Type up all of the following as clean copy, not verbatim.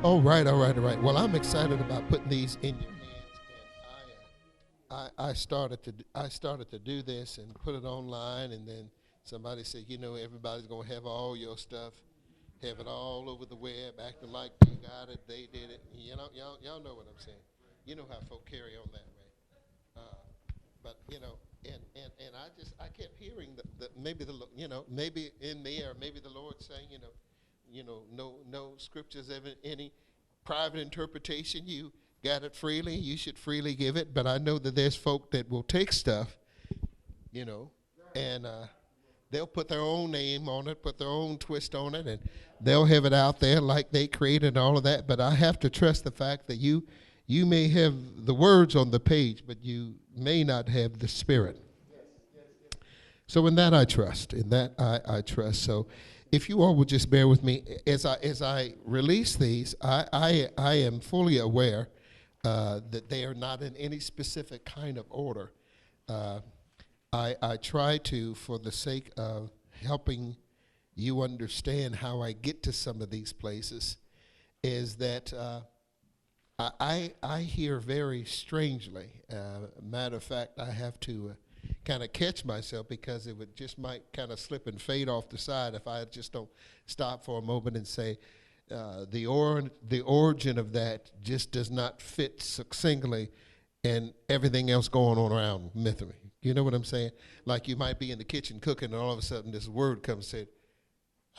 All right, all right, all right. Well, I'm excited about putting these in your hands, and I started to do this and put it online, and then somebody said, everybody's gonna have all your stuff, have it all over the web, acting like you got it, they did it. Y'all know what I'm saying. You know how folk carry on that way. But and I kept hearing maybe in the air, maybe the Lord saying, no scriptures ever any private interpretation. You got it freely, you should freely give it. But I know that there's folk that will take stuff, you know, and they'll put their own name on it, put their own twist on it, and they'll have it out there like they created all of that. But I have to trust the fact that you may have the words on the page, but you may not have the spirit. So in that I trust. In that I trust. So if you all would just bear with me as I release these, I am fully aware that they are not in any specific kind of order. Uh, I try to, for the sake of helping you understand how I get to some of these places, is that I hear very strangely. Matter of fact, I have to kind of catch myself because it would just might kind of slip and fade off the side if I just don't stop for a moment and say the origin of that just does not fit succinctly and everything else going on around with me. You know what I'm saying? Like you might be in the kitchen cooking and all of a sudden this word comes and said,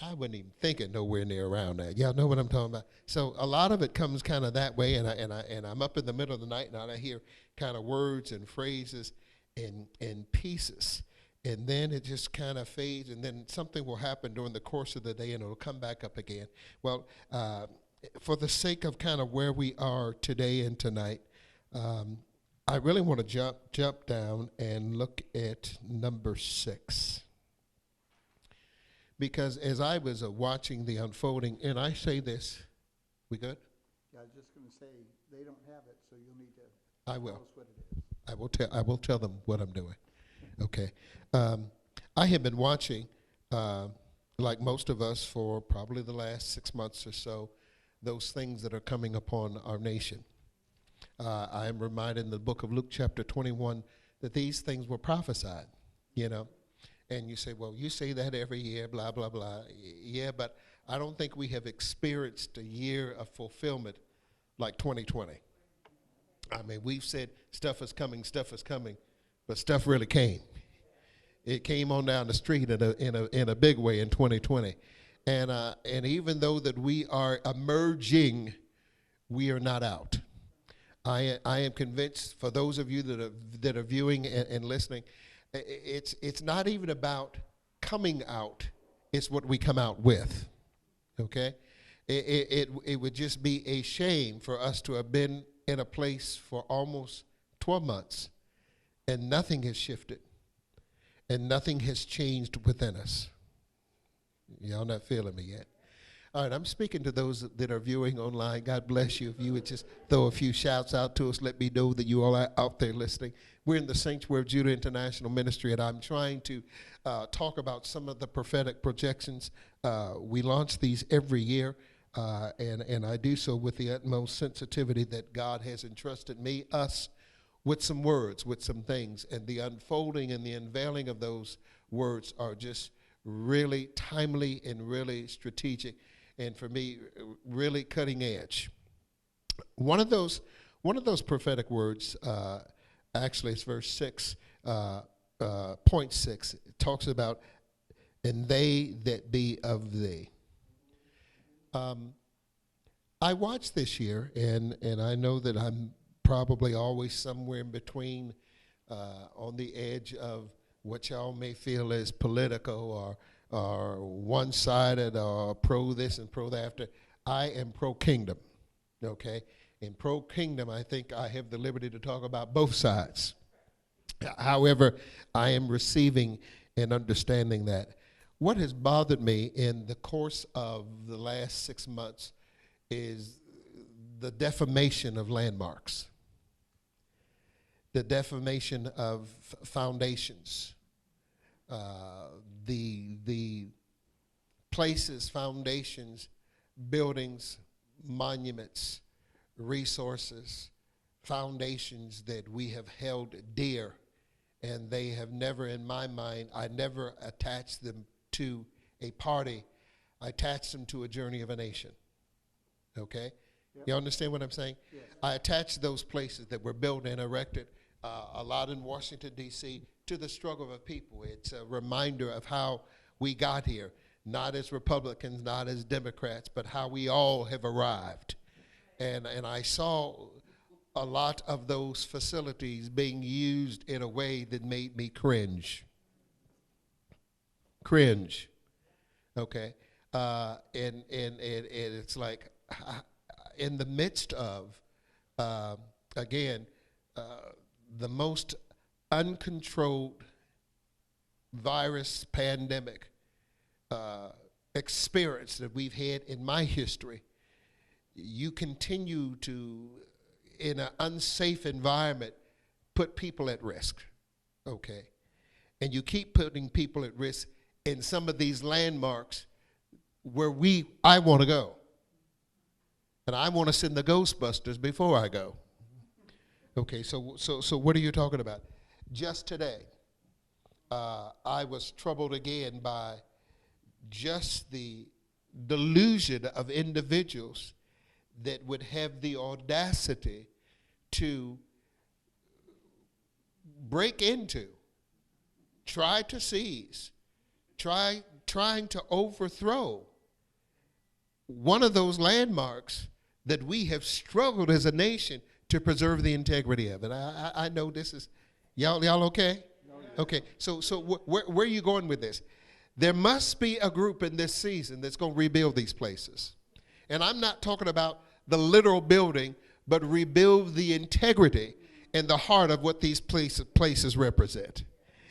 I wasn't even thinking nowhere near around that. Y'all know what I'm talking about? So a lot of it comes kind of that way, and I'm up in the middle of the night and I hear kind of words and phrases and pieces. And then it just kind of fades, and then something will happen during the course of the day, and it'll come back up again. Well, for the sake of kind of where we are today and tonight, I really want to jump down and look at number 6. Because as I was watching the unfolding, and I say this, we good? Yeah, I was just going to say, they don't have it, so you'll need to I tell will. us what it is. I will tell them what I'm doing. Okay. I have been watching, like most of us, for probably the last 6 months or so, those things that are coming upon our nation. I am reminded in the book of Luke chapter 21 that these things were prophesied, you know. And you say, well, you say that every year, blah, blah, blah. Yeah, but I don't think we have experienced a year of fulfillment like 2020. I mean, we've said stuff is coming, but stuff really came. It came on down the street in a big way in 2020. And even though that we are emerging, we are not out. I am convinced, for those of you that are viewing and listening, it's not even about coming out, it's what we come out with, okay? It would just be a shame for us to have been in a place for almost 12 months and nothing has shifted and nothing has changed within us. Y'all not feeling me yet? All right, I'm speaking to those that are viewing online. God bless you. If you would just throw a few shouts out to us, let me know that you all are out there listening. We're in the Sanctuary of Judah International Ministry, and I'm trying to talk about some of the prophetic projections. We launch these every year, and I do so with the utmost sensitivity that God has entrusted us, with some words, with some things, and the unfolding and the unveiling of those words are just really timely and really strategic. And for me, really cutting edge. One of those prophetic words, actually, it's verse 6, point 6. It talks about, and they that be of thee. I watched this year, and I know that I'm probably always somewhere in between, on the edge of what y'all may feel is political or one-sided or pro this and pro that. I am pro-kingdom, okay? In pro-kingdom, I think I have the liberty to talk about both sides. However, I am receiving and understanding that. What has bothered me in the course of the last 6 months is the defamation of landmarks, the defamation of foundations, the places, foundations, buildings, monuments, resources, foundations that we have held dear, and they have never, in my mind, I never attached them to a party. I attached them to a journey of a nation. Okay? Yep. You understand what I'm saying? Yes. I attached those places that were built and erected, a lot in Washington, D.C., to the struggle of a people. It's a reminder of how we got here, not as Republicans, not as Democrats, but how we all have arrived. And I saw a lot of those facilities being used in a way that made me cringe. Cringe. Okay? And it's like, in the midst of, again, the most uncontrolled virus pandemic experience that we've had in my history, you continue to, in an unsafe environment, put people at risk, okay? And you keep putting people at risk in some of these landmarks where I want to go. And I want to send the Ghostbusters before I go. Okay, so what are you talking about? Just today, I was troubled again by just the delusion of individuals that would have the audacity to break into, try to seize, trying to overthrow one of those landmarks that we have struggled as a nation to preserve the integrity of it. I know this is, y'all okay? Okay, so where are you going with this? There must be a group in this season that's going to rebuild these places. And I'm not talking about the literal building, but rebuild the integrity and the heart of what these places represent.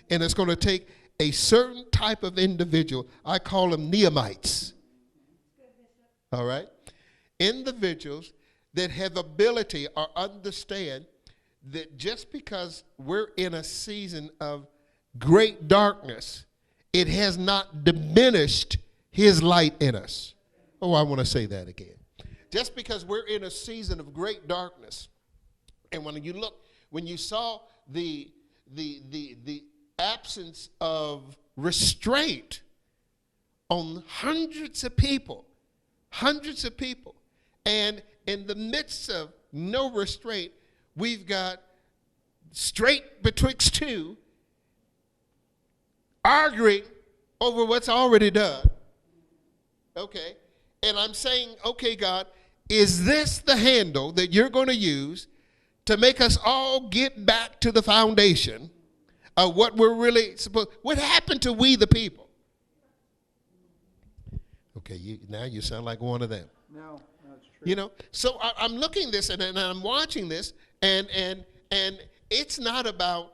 And it's going to take a certain type of individual. I call them Nehemites. All right? Individuals that have ability or understand that just because we're in a season of great darkness, it has not diminished his light in us. Oh, I want to say that again. Just because we're in a season of great darkness, and when you saw the absence of restraint on hundreds of people, and in the midst of no restraint, we've got straight betwixt two arguing over what's already done. Okay, and I'm saying, okay, God, is this the handle that you're going to use to make us all get back to the foundation of what we're really supposed? What happened to we the people? Okay, now you sound like one of them. No, it's true. You know, so I'm looking at this and I'm watching this, and it's not about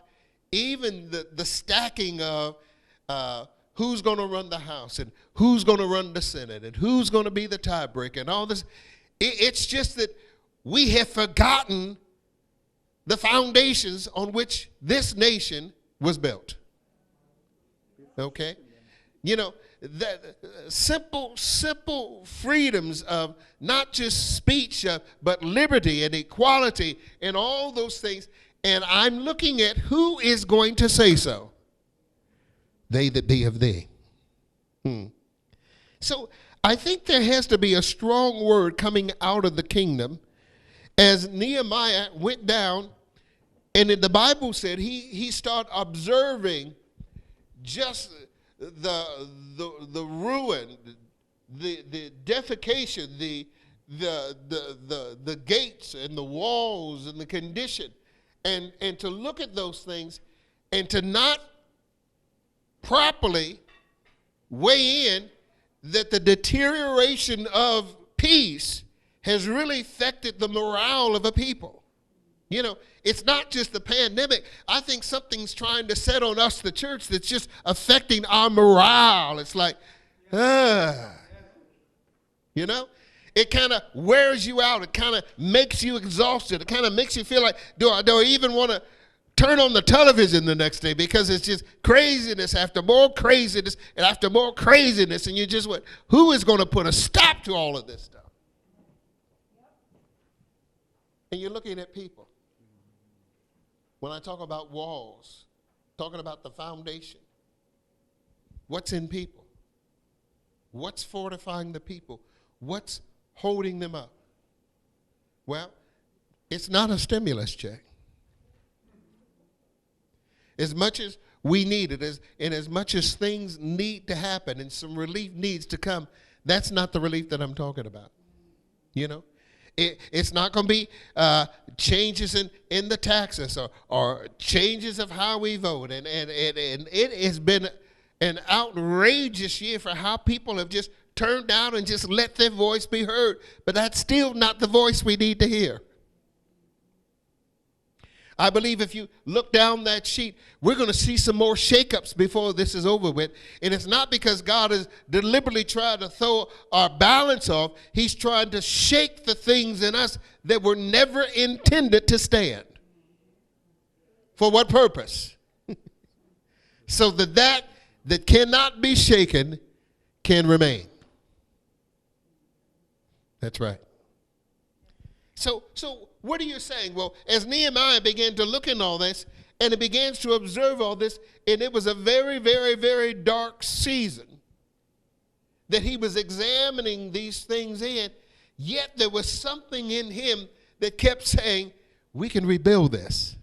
even the stacking of who's going to run the House and who's going to run the Senate and who's going to be the tiebreaker and all this. It's just that we have forgotten the foundations on which this nation was built. Okay? You know, the simple freedoms of not just speech, but liberty and equality and all those things. And I'm looking at who is going to say so. They that be of thee. So I think there has to be a strong word coming out of the kingdom as Nehemiah went down, and the Bible said he started observing just the ruin, the defecation, the gates and the walls and the condition, and to look at those things and to not properly weigh in that the deterioration of peace has really affected the morale of a people. You know, it's not just the pandemic. I think something's trying to set on us, the church, that's just affecting our morale. It's like, you know, it kind of wears you out. It kind of makes you exhausted. It kind of makes you feel like, do I even want to turn on the television the next day, because it's just craziness after more craziness and after more craziness, and you just went, who is going to put a stop to all of this stuff? and you're looking at people. When I talk about walls, talking about the foundation, what's in people? What's fortifying the people? What's holding them up? Well, it's not a stimulus check. As much as we need it, and as much as things need to happen and some relief needs to come, that's not the relief that I'm talking about. You know? It's not going to be changes in the taxes or changes of how we vote. And it has been an outrageous year for how people have just turned out and just let their voice be heard. But that's still not the voice we need to hear. I believe if you look down that sheet, we're going to see some more shakeups before this is over with. And it's not because God is deliberately trying to throw our balance off. He's trying to shake the things in us that were never intended to stand. For what purpose? So that cannot be shaken can remain. That's right. So what are you saying? Well, as Nehemiah began to look in all this, and he begins to observe all this, and it was a very, very, very dark season that he was examining these things in, yet there was something in him that kept saying, we can rebuild this.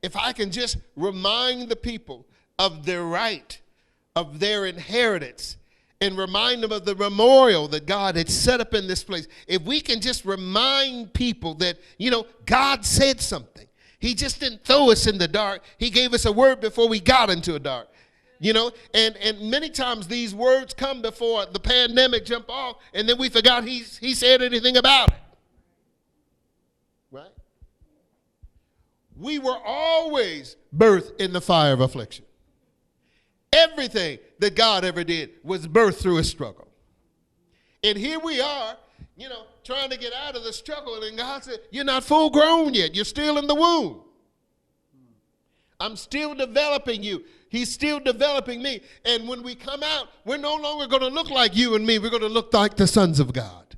If I can just remind the people of their right, of their inheritance, and remind them of the memorial that God had set up in this place. If we can just remind people that, God said something. He just didn't throw us in the dark. He gave us a word before we got into the dark. And many times these words come before the pandemic jump off, and then we forgot he said anything about it. Right? We were always birthed in the fire of affliction. Everything that God ever did was birthed through a struggle. And here we are, trying to get out of the struggle. And God said, you're not full grown yet. You're still in the womb. I'm still developing you. He's still developing me. And when we come out, we're no longer going to look like you and me. We're going to look like the sons of God.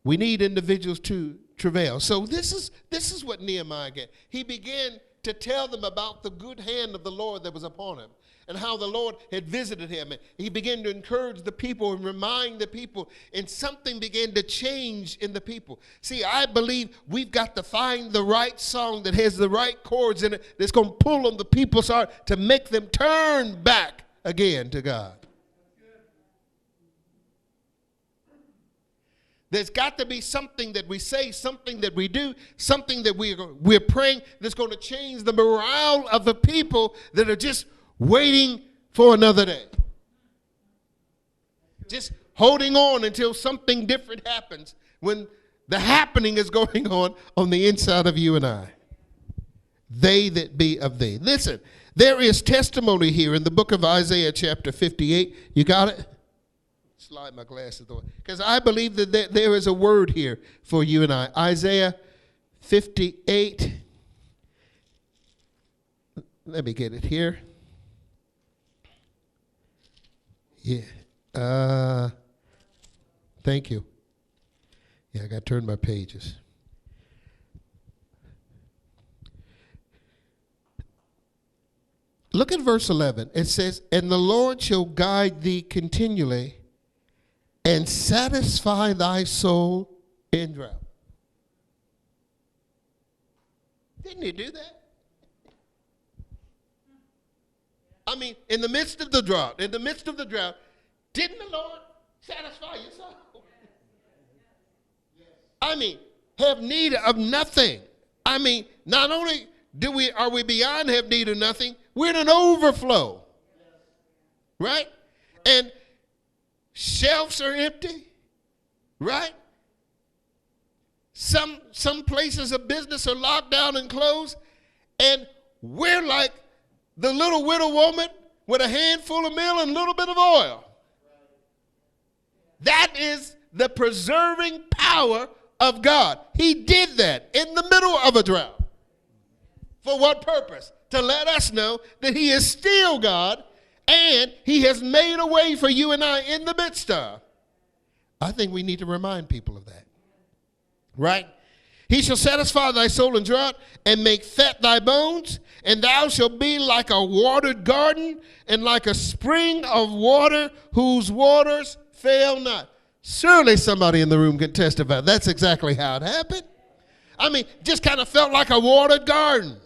We need individuals to travail. So this is what Nehemiah get. He began to tell them about the good hand of the Lord that was upon him and how the Lord had visited him. And he began to encourage the people and remind the people, and something began to change in the people. See, I believe we've got to find the right song that has the right chords in it that's going to pull on the people's heart to make them turn back again to God. There's got to be something that we say, something that we do, something that we're praying that's going to change the morale of the people that are just waiting for another day. Just holding on until something different happens when the happening is going on the inside of you and I. They that be of thee. Listen, there is testimony here in the book of Isaiah chapter 58. You got it? Slide my glasses away. Because I believe that there is a word here for you and I. Isaiah 58. Let me get it here. Yeah. Thank you. Yeah, I got to turn my pages. Look at verse 11. It says, and the Lord shall guide thee continually and satisfy thy soul in drought. Didn't he do that? I mean, in the midst of the drought, didn't the Lord satisfy your soul? I mean, have need of nothing. I mean, not only are we beyond have need of nothing, we're in an overflow. Right? And shelves are empty, right? Some places of business are locked down and closed, and we're like the little widow woman with a handful of meal and a little bit of oil. That is the preserving power of God. He did that in the middle of a drought. For what purpose? To let us know that he is still God, and he has made a way for you and I in the midst of. I think we need to remind people of that. Right? He shall satisfy thy soul in drought and make fat thy bones, and thou shalt be like a watered garden and like a spring of water whose waters fail not. Surely somebody in the room can testify. That's exactly how it happened. I mean, just kind of felt like a watered garden.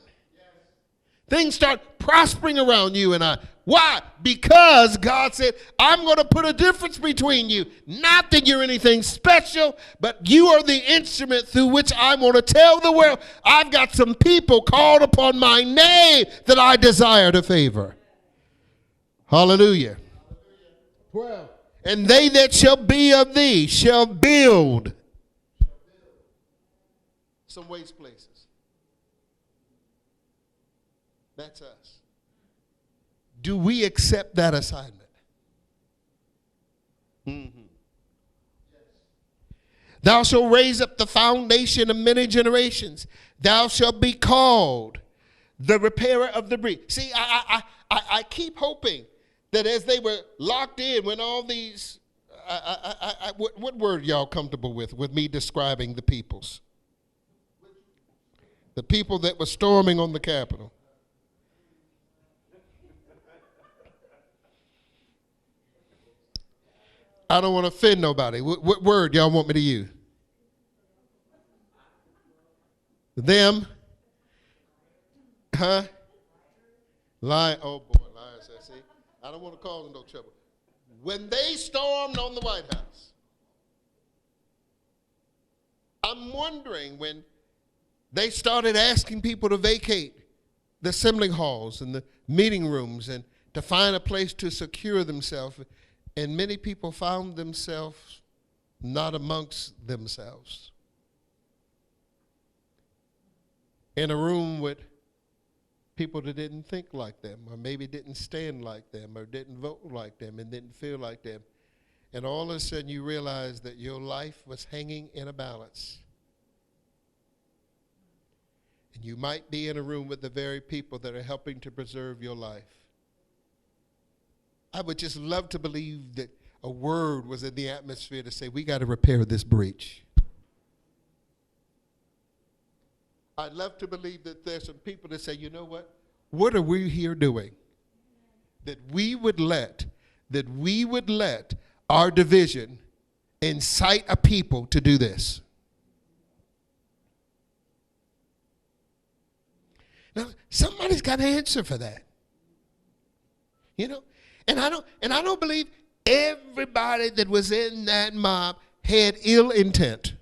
Things start prospering around you and I. Why? Because God said, I'm going to put a difference between you. Not that you're anything special, but you are the instrument through which I want to tell the world, I've got some people called upon my name that I desire to favor. Hallelujah. 12. And they that shall be of thee shall build some waste places. That's us. Do we accept that assignment? Mm-hmm. Yes. Thou shalt raise up the foundation of many generations. Thou shalt be called the repairer of the breach. See, I keep hoping that as they were locked in when all these, what word y'all comfortable with me describing the peoples? The people that were storming on the Capitol. I don't want to offend nobody. What word y'all want me to use? Them? Huh? Lie. Oh boy, liars. See, I don't want to cause them no trouble. When they stormed on the White House, I'm wondering when they started asking people to vacate the assembly halls and the meeting rooms and to find a place to secure themselves. And many people found themselves not amongst themselves. In a room with people that didn't think like them, or maybe didn't stand like them, or didn't vote like them, and didn't feel like them. And all of a sudden you realize that your life was hanging in a balance. And you might be in a room with the very people that are helping to preserve your life. I would just love to believe that a word was in the atmosphere to say, we got to repair this breach. I'd love to believe that there's some people that say, you know what are we here doing? That we would let our division incite a people to do this. Now, somebody's got to answer for that. You know? And I don't believe everybody that was in that mob had ill intent.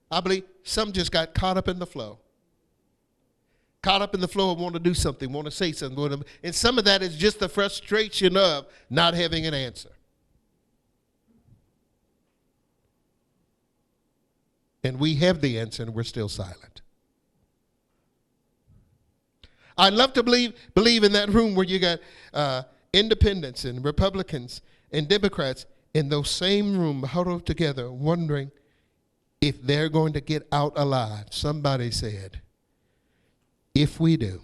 I believe some just got caught up in the flow. Caught up in the flow and want to do something, want to say something. And some of that is just the frustration of not having an answer. And we have the answer and we're still silent. I'd love to believe in that room where you got independents and Republicans and Democrats in those same room huddled together wondering if they're going to get out alive. Somebody said, if we do,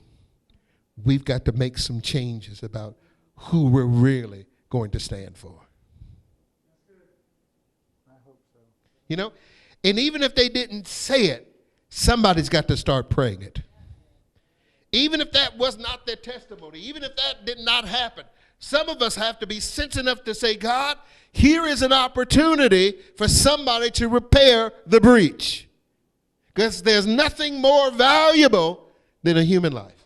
we've got to make some changes about who we're really going to stand for. I hope so. You know, and even if they didn't say it, somebody's got to start praying it. Even if that was not their testimony, even if that did not happen, some of us have to be sensitive enough to say, God, here is an opportunity for somebody to repair the breach. Because there's nothing more valuable than a human life.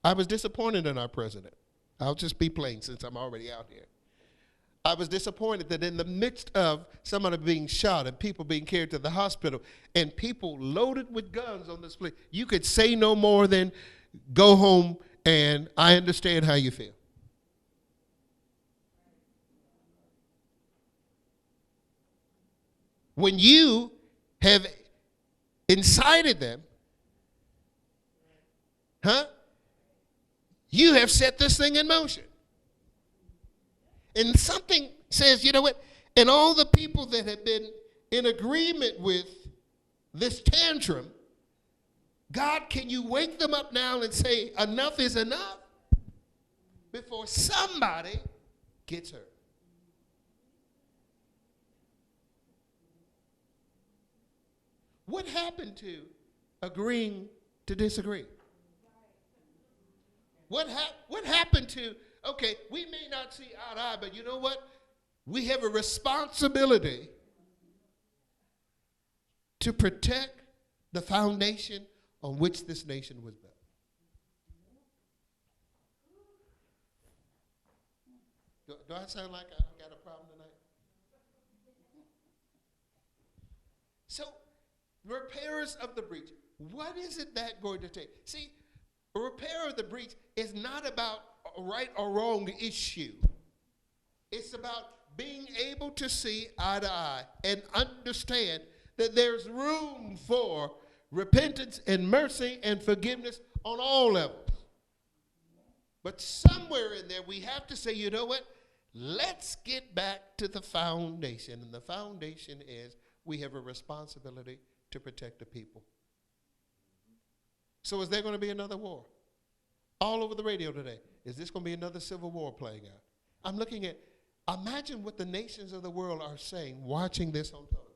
I was disappointed in our president. I'll just be plain since I'm already out here. I was disappointed that in the midst of somebody being shot and people being carried to the hospital and people loaded with guns on this place, you could say no more than go home and I understand how you feel. When you have incited them, you have set this thing in motion. And something says, you know what, and all the people that have been in agreement with this tantrum, God, can you wake them up now and say, enough is enough? before somebody gets hurt. What happened to agreeing to disagree? What happened to, okay, we may not see eye to eye, but you know what? We have a responsibility to protect the foundation on which this nation was built. Do I sound like I got a problem tonight? So, repairers of the breach. What is it that going to take? See, a repair of the breach is not about a right or wrong issue. It's about being able to see eye to eye and understand that there's room for repentance and mercy and forgiveness on all levels. But somewhere in there we have to say, you know what? Let's get back to the foundation. And the foundation is we have a responsibility to protect the people. So is there going to be another war? All over the radio today. Is this going to be another civil war playing out? I'm looking at, imagine what the nations of the world are saying watching this on television.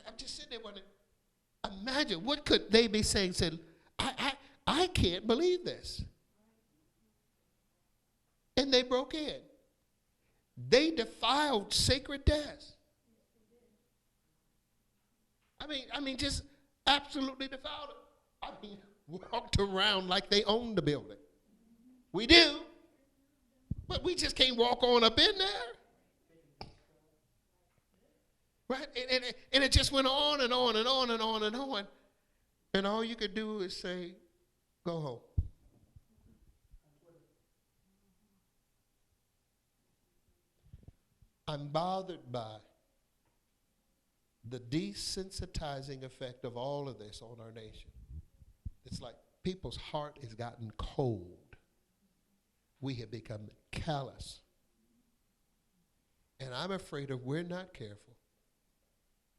I'm just sitting there wondering, imagine what could they be saying? Said, I can't believe this. And they broke in. They defiled sacred desks. I mean, just absolutely defiled it. I mean, walked around like they owned the building. We do, but we just can't walk on up in there. Right? And it just went on and on and on and on and on. And all you could do is say, go home. I'm bothered by the desensitizing effect of all of this on our nation. It's like people's heart has gotten cold. We have become callous. And I'm afraid if we're not careful,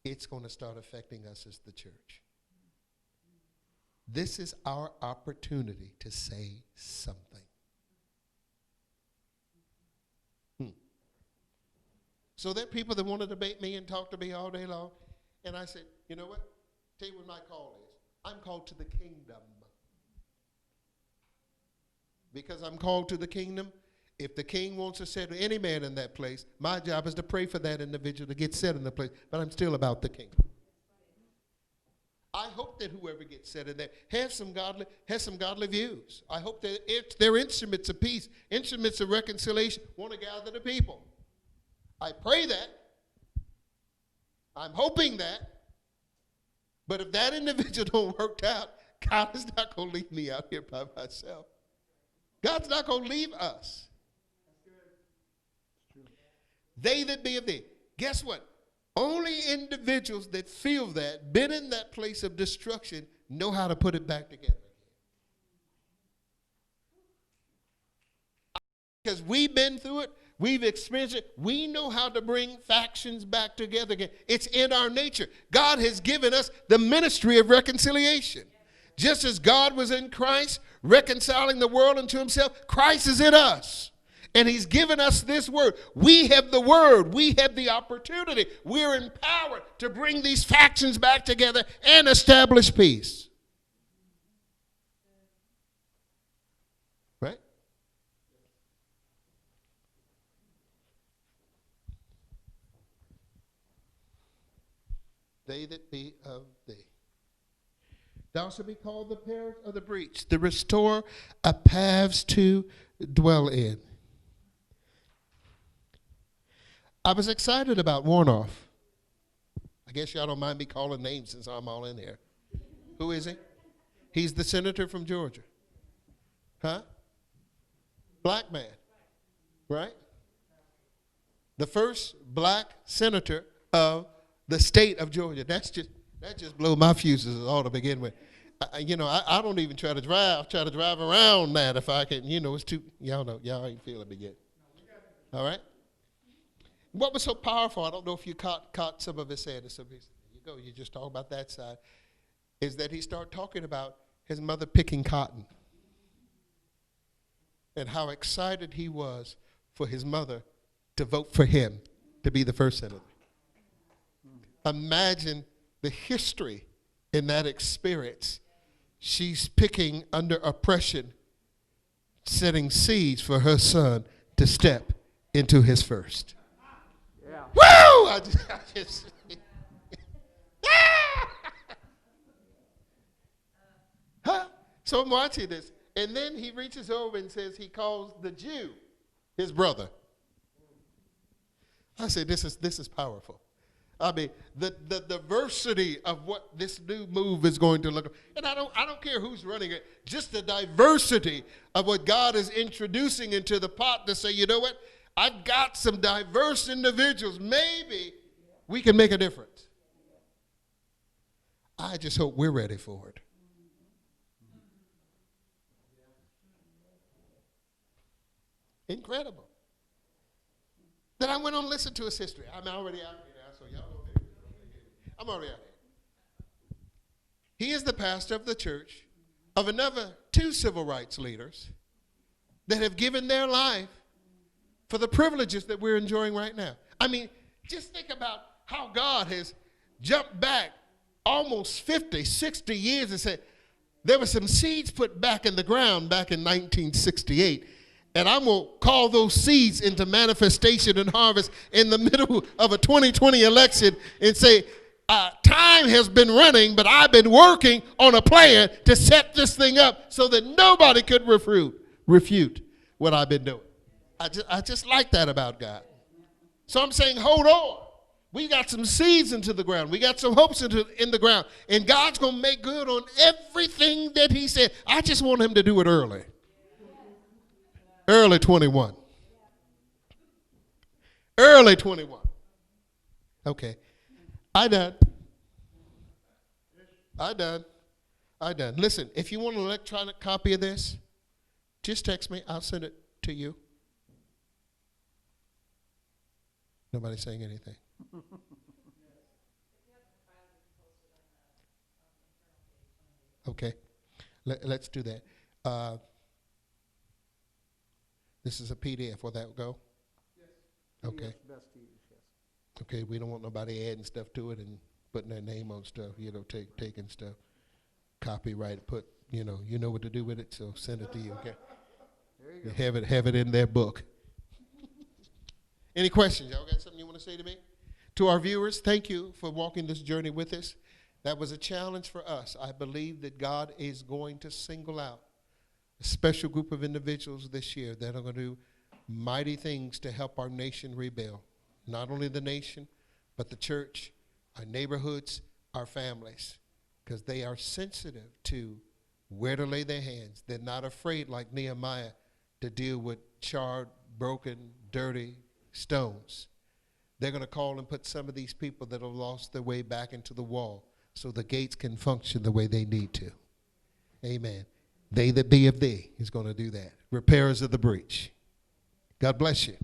it's going to start affecting us as the church. This is our opportunity to say something. So there are people that want to debate me and talk to me all day long. And I said, you know what? Tell you what my call is. I'm called to the kingdom. Because I'm called to the kingdom, if the king wants to set any man in that place, my job is to pray for that individual to get set in the place. But I'm still about the kingdom. I hope that whoever gets set in there has some godly views. I hope that if they're instruments of peace, instruments of reconciliation, want to gather the people. I pray that. I'm hoping that. But if that individual don't work out, God is not going to leave me out here by myself. God's not going to leave us. They that be of thee. Guess what? Only individuals that feel that, been in that place of destruction, know how to put it back together again. Because we've been through it. We've experienced it. We know how to bring factions back together again. It's in our nature. God has given us the ministry of reconciliation. Just as God was in Christ, reconciling the world unto himself, Christ is in us. And he's given us this word. We have the word. We have the opportunity. We're empowered to bring these factions back together and establish peace. Right? They that be of thee. Thou shalt be called the repairer of the breach, the restorer of paths to dwell in. I was excited about Warnoff. I guess y'all don't mind me calling names since I'm all in here. Who is he? He's the senator from Georgia. Huh? Black man. Right? The first black senator of the state of Georgia. That just blew my fuses all to begin with. I don't even try to drive. I try to drive around that if I can. It's too, y'all ain't feeling me yet. All right? What was so powerful, I don't know if you caught some of his saying, you just talk about that side, is that he started talking about his mother picking cotton. and how excited he was for his mother to vote for him to be the first senator. Imagine the history in that experience. She's picking under oppression, setting seeds for her son to step into his first. Yeah. Woo! I just huh? So I'm watching this. And then he reaches over and says he calls the Jew his brother. I say, this is powerful. I mean, the diversity of what this new move is going to look like. And I don't care who's running it, just the diversity of what God is introducing into the pot to say, you know what? I've got some diverse individuals. Maybe we can make a difference. I just hope we're ready for it. Incredible. Then I went on to listen to his history. I'm already out here now, so y'all know that. I'm already out here. He is the pastor of the church of another 2 civil rights leaders that have given their life for the privileges that we're enjoying right now. I mean, just think about how God has jumped back almost 50, 60 years and said, there were some seeds put back in the ground back in 1968. And I'm going to call those seeds into manifestation and harvest in the middle of a 2020 election and say, time has been running, but I've been working on a plan to set this thing up so that nobody could refute what I've been doing. I just like that about God. So I'm saying, hold on. We got some seeds into the ground. We got some hopes in the ground. And God's going to make good on everything that he said. I just want him to do it early. Early 21. Early 21. Okay. I done. Listen, if you want an electronic copy of this, just text me. I'll send it to you. Nobody's saying anything. Okay. Let's do that. This is a PDF. Will that go? Yes. Okay. Yes, best to use, yes. Okay, we don't want nobody adding stuff to it and putting their name on stuff, taking stuff. Copyright, you know what to do with it, so send it to you, okay? There you go. Have it in their book. Any questions? Y'all got something you want to say to me? To our viewers, thank you for walking this journey with us. That was a challenge for us. I believe that God is going to single out a special group of individuals this year that are going to do mighty things to help our nation rebuild. Not only the nation, but the church, our neighborhoods, our families, because they are sensitive to where to lay their hands. They're not afraid, like Nehemiah, to deal with charred, broken, dirty stones. They're going to call and put some of these people that have lost their way back into the wall so the gates can function the way they need to. Amen. They that be of thee is going to do that. Repairers of the breach. God bless you.